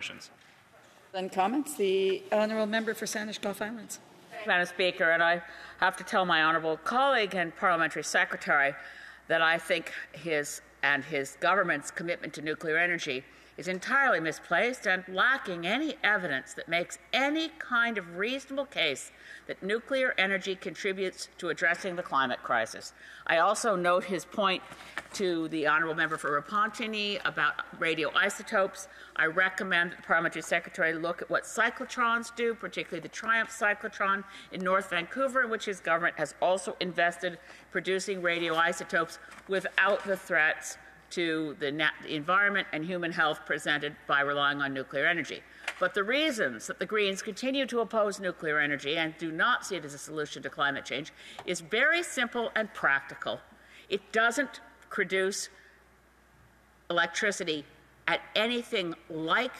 emissions. Then comments. The honourable member for Saanich Gulf Islands. Madam Speaker, and I have to tell my honourable colleague and parliamentary secretary that I think his and his government's commitment to nuclear energy is entirely misplaced and lacking any evidence that makes any kind of reasonable case that nuclear energy contributes to addressing the climate crisis. I also note his point to the honourable member for Repentigny about radioisotopes. I recommend that the parliamentary secretary look at what cyclotrons do, particularly the TRIUMF cyclotron in North Vancouver, in which his government has also invested producing radioisotopes without the threats to the environment and human health presented by relying on nuclear energy. But the reasons that the Greens continue to oppose nuclear energy and do not see it as a solution to climate change is very simple and practical. It doesn't produce electricity at anything like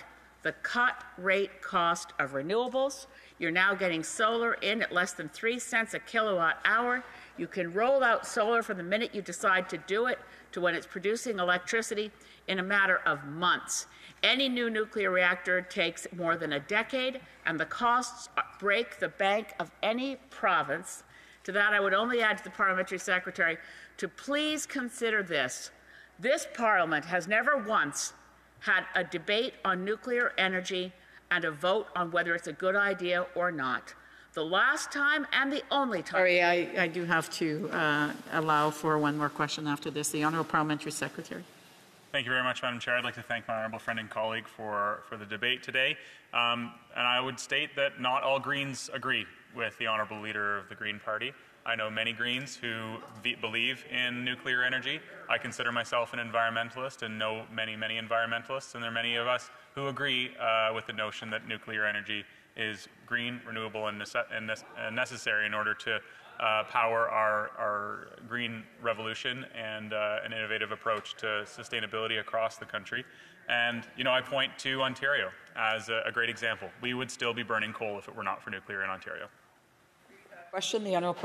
the cut rate cost of renewables. You're now getting solar in at less than 3 cents a kilowatt hour. You can roll out solar from the minute you decide to do it to when it's producing electricity in a matter of months. Any new nuclear reactor takes more than a decade, and the costs break the bank of any province. To that, I would only add to the parliamentary secretary to please consider this. This Parliament has never once had a debate on nuclear energy and a vote on whether it's a good idea or not. The last time and the only time. Sorry, I do have to allow for one more question after this. The honourable parliamentary secretary. Thank you very much, Madam Chair. I'd like to thank my honourable friend and colleague for the debate today. And I would state that not all Greens agree with the honourable leader of the Green Party. I know many Greens who believe in nuclear energy. I consider myself an environmentalist and know many, many environmentalists, and there are many of us who agree with the notion that nuclear energy is green, renewable, and necessary in order to power our green revolution and an innovative approach to sustainability across the country. And, you know, I point to Ontario as a great example. We would still be burning coal if it were not for nuclear in Ontario. Question, the honourable